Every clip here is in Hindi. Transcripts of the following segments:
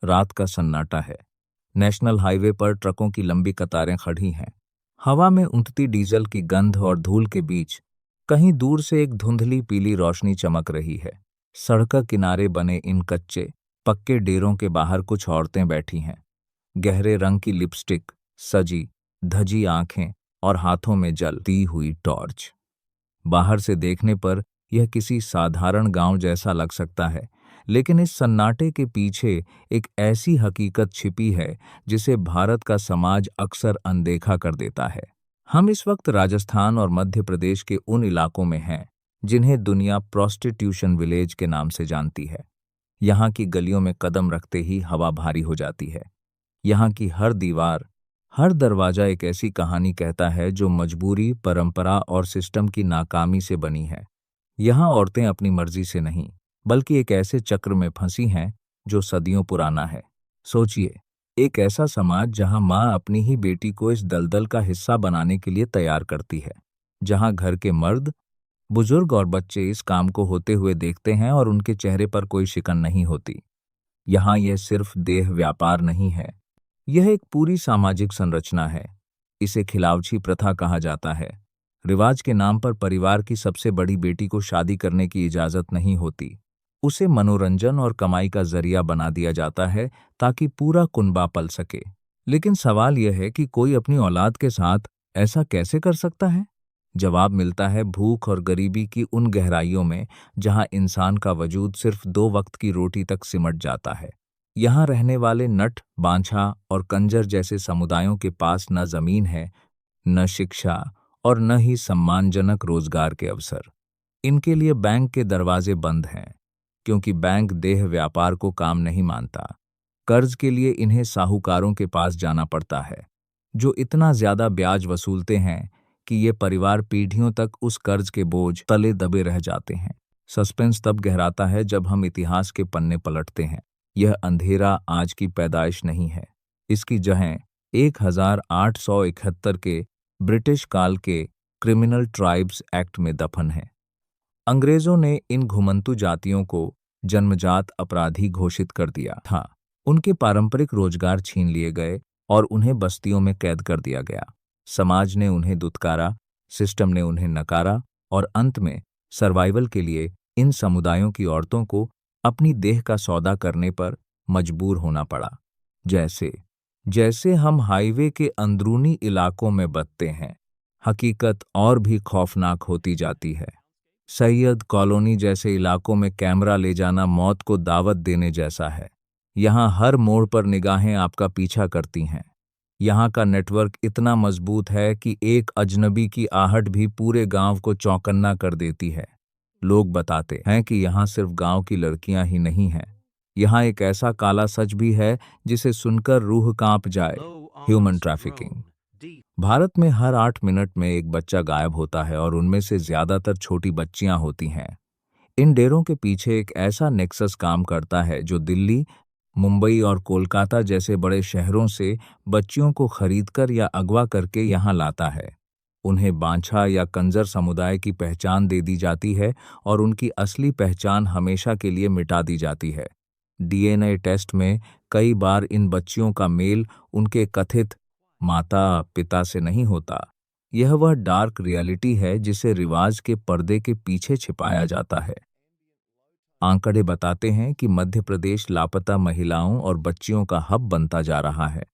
रात का सन्नाटा है। नेशनल हाईवे पर ट्रकों की लंबी कतारें खड़ी हैं। हवा में उठती डीजल की गंध और धूल के बीच कहीं दूर से एक धुंधली पीली रोशनी चमक रही है। सड़क किनारे बने इन कच्चे पक्के डेरों के बाहर कुछ औरतें बैठी हैं। गहरे रंग की लिपस्टिक, सजी धजी आंखें और हाथों में जलती हुई टॉर्च। बाहर से देखने पर यह किसी साधारण गांव जैसा लग सकता है, लेकिन इस सन्नाटे के पीछे एक ऐसी हकीकत छिपी है जिसे भारत का समाज अक्सर अनदेखा कर देता है। हम इस वक्त राजस्थान और मध्य प्रदेश के उन इलाकों में हैं जिन्हें दुनिया प्रोस्टिट्यूशन विलेज के नाम से जानती है। यहाँ की गलियों में कदम रखते ही हवा भारी हो जाती है। यहाँ की हर दीवार, हर दरवाजा एक ऐसी कहानी कहता है जो मजबूरी, परंपरा और सिस्टम की नाकामी से बनी है। यहाँ औरतें अपनी मर्जी से नहीं, बल्कि एक ऐसे चक्र में फंसी हैं जो सदियों पुराना है। सोचिए, एक ऐसा समाज जहाँ माँ अपनी ही बेटी को इस दलदल का हिस्सा बनाने के लिए तैयार करती है, जहाँ घर के मर्द, बुजुर्ग और बच्चे इस काम को होते हुए देखते हैं और उनके चेहरे पर कोई शिकन नहीं होती। यहाँ यह सिर्फ देह व्यापार नहीं है, यह एक पूरी सामाजिक संरचना है। इसे खिलावछी प्रथा कहा जाता है। रिवाज के नाम पर परिवार की सबसे बड़ी बेटी को शादी करने की इजाजत नहीं होती। उसे मनोरंजन और कमाई का जरिया बना दिया जाता है ताकि पूरा कुनबा पल सके। लेकिन सवाल यह है कि कोई अपनी औलाद के साथ ऐसा कैसे कर सकता है? जवाब मिलता है भूख और गरीबी की उन गहराइयों में जहां इंसान का वजूद सिर्फ 2 वक्त की रोटी तक सिमट जाता है। यहाँ रहने वाले नट, बांछा और कंजर जैसे समुदायों के पास न जमीन है, न शिक्षा और न ही सम्मानजनक रोजगार के अवसर। इनके लिए बैंक के दरवाजे बंद हैं, क्योंकि बैंक देह व्यापार को काम नहीं मानता। कर्ज के लिए इन्हें साहूकारों के पास जाना पड़ता है, जो इतना ज्यादा ब्याज वसूलते हैं कि ये परिवार पीढ़ियों तक उस कर्ज के बोझ तले दबे रह जाते हैं। सस्पेंस तब गहराता है जब हम इतिहास के पन्ने पलटते हैं। यह अंधेरा आज की पैदाइश नहीं है। इसकी जड़ें 1871 के ब्रिटिश काल के क्रिमिनल ट्राइब्स एक्ट में दफन है। अंग्रेजों ने इन घुमंतू जातियों को जन्मजात अपराधी घोषित कर दिया था। उनके पारंपरिक रोजगार छीन लिए गए और उन्हें बस्तियों में कैद कर दिया गया। समाज ने उन्हें दुत्कारा, सिस्टम ने उन्हें नकारा और अंत में सर्वाइवल के लिए इन समुदायों की औरतों को अपनी देह का सौदा करने पर मजबूर होना पड़ा। जैसे जैसे हम हाईवे के अंदरूनी इलाकों में बदते हैं, हकीकत और भी खौफनाक होती जाती है। सैयद कॉलोनी जैसे इलाकों में कैमरा ले जाना मौत को दावत देने जैसा है। यहाँ हर मोड़ पर निगाहें आपका पीछा करती हैं। यहाँ का नेटवर्क इतना मजबूत है कि एक अजनबी की आहट भी पूरे गांव को चौकन्ना कर देती है। लोग बताते हैं कि यहाँ सिर्फ गांव की लड़कियां ही नहीं हैं, यहाँ एक ऐसा काला सच भी है जिसे सुनकर रूह कांप जाए। Human trafficking. भारत में हर 8 मिनट में एक बच्चा गायब होता है और उनमें से ज्यादातर छोटी बच्चियां होती हैं। इन डेरों के पीछे एक ऐसा नेक्सस काम करता है जो दिल्ली, मुंबई और कोलकाता जैसे बड़े शहरों से बच्चियों को खरीदकर या अगवा करके यहाँ लाता है। उन्हें बांछा या कंजर समुदाय की पहचान दे दी जाती है और उनकी असली पहचान हमेशा के लिए मिटा दी जाती है। डीएनए टेस्ट में कई बार इन बच्चियों का मेल उनके कथित माता पिता से नहीं होता। यह वह डार्क रियलिटी है जिसे रिवाज के पर्दे के पीछे छिपाया जाता है। आंकड़े बताते हैं कि मध्य प्रदेश लापता महिलाओं और बच्चियों का हब बनता जा रहा है।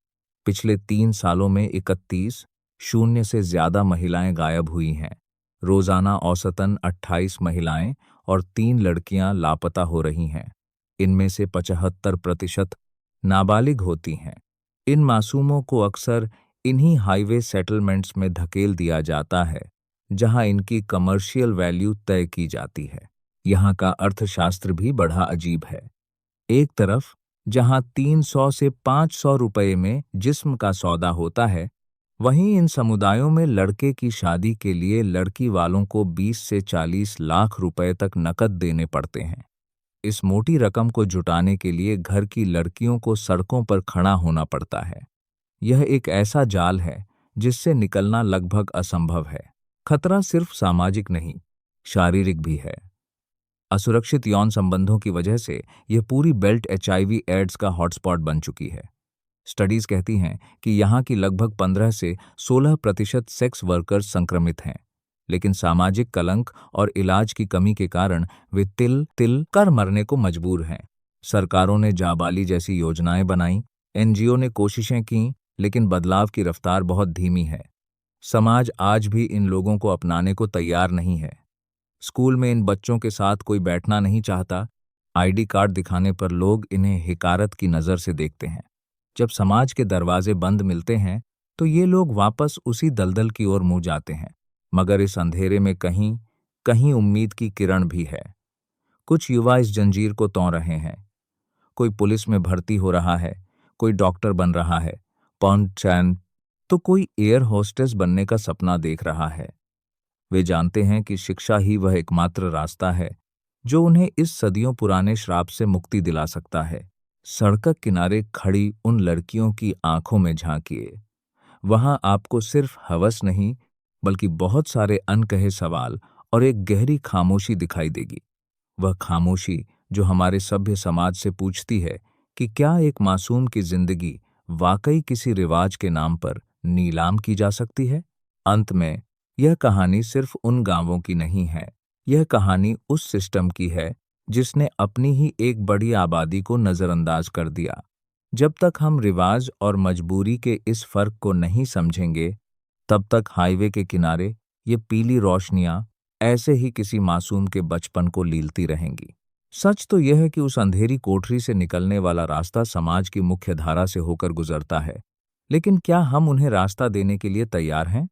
पिछले 3 सालों में 31 शून्य से ज्यादा महिलाएं गायब हुई हैं। रोजाना औसतन 28 महिलाएं और 3 लड़कियां लापता हो रही हैं। इनमें से 75% नाबालिग होती हैं। इन मासूमों को अक्सर इन्हीं हाईवे सेटलमेंट्स में धकेल दिया जाता है, जहां इनकी कमर्शियल वैल्यू तय की जाती है। यहाँ का अर्थशास्त्र भी बड़ा अजीब है। एक तरफ जहां 300 से 500 रुपए में जिस्म का सौदा होता है, वहीं इन समुदायों में लड़के की शादी के लिए लड़की वालों को 20 से 40 लाख रुपए तक नकद देने पड़ते हैं। इस मोटी रकम को जुटाने के लिए घर की लड़कियों को सड़कों पर खड़ा होना पड़ता है। यह एक ऐसा जाल है जिससे निकलना लगभग असंभव है। खतरा सिर्फ सामाजिक नहीं, शारीरिक भी है। असुरक्षित यौन संबंधों की वजह से यह पूरी बेल्ट एचआईवी एड्स का हॉटस्पॉट बन चुकी है। स्टडीज कहती हैं कि यहाँ की लगभग 15 से 16% सेक्स वर्कर्स संक्रमित हैं, लेकिन सामाजिक कलंक और इलाज की कमी के कारण वे तिल तिल कर मरने को मजबूर हैं। सरकारों ने जाबाली जैसी योजनाएं बनाई, एनजीओ ने कोशिशें की, लेकिन बदलाव की रफ्तार बहुत धीमी है। समाज आज भी इन लोगों को अपनाने को तैयार नहीं है। स्कूल में इन बच्चों के साथ कोई बैठना नहीं चाहता। आईडी कार्ड दिखाने पर लोग इन्हें हिकारत की नज़र से देखते हैं। जब समाज के दरवाजे बंद मिलते हैं तो ये लोग वापस उसी दलदल की ओर मुंह जाते हैं। मगर इस अंधेरे में कहीं कहीं उम्मीद की किरण भी है। कुछ युवा इस जंजीर को तोड़ रहे हैं। कोई पुलिस में भर्ती हो रहा है, कोई डॉक्टर बन रहा है, पॉन्चैन तो कोई एयर होस्टेस बनने का सपना देख रहा है। वे जानते हैं कि शिक्षा ही वह एकमात्र रास्ता है जो उन्हें इस सदियों पुराने श्राप से मुक्ति दिला सकता है। सड़क किनारे खड़ी उन लड़कियों की आंखों में झांकिए। वहां आपको सिर्फ हवस नहीं, बल्कि बहुत सारे अनकहे सवाल और एक गहरी खामोशी दिखाई देगी। वह खामोशी जो हमारे सभ्य समाज से पूछती है कि क्या एक मासूम की जिंदगी वाकई किसी रिवाज के नाम पर नीलाम की जा सकती है। अंत में यह कहानी सिर्फ उन गांवों की नहीं है, यह कहानी उस सिस्टम की है जिसने अपनी ही एक बड़ी आबादी को नज़रअंदाज कर दिया। जब तक हम रिवाज और मजबूरी के इस फर्क को नहीं समझेंगे, तब तक हाईवे के किनारे ये पीली रोशनियां ऐसे ही किसी मासूम के बचपन को लीलती रहेंगी। सच तो यह है कि उस अंधेरी कोठरी से निकलने वाला रास्ता समाज की मुख्य धारा से होकर गुजरता है, लेकिन क्या हम उन्हें रास्ता देने के लिए तैयार हैं?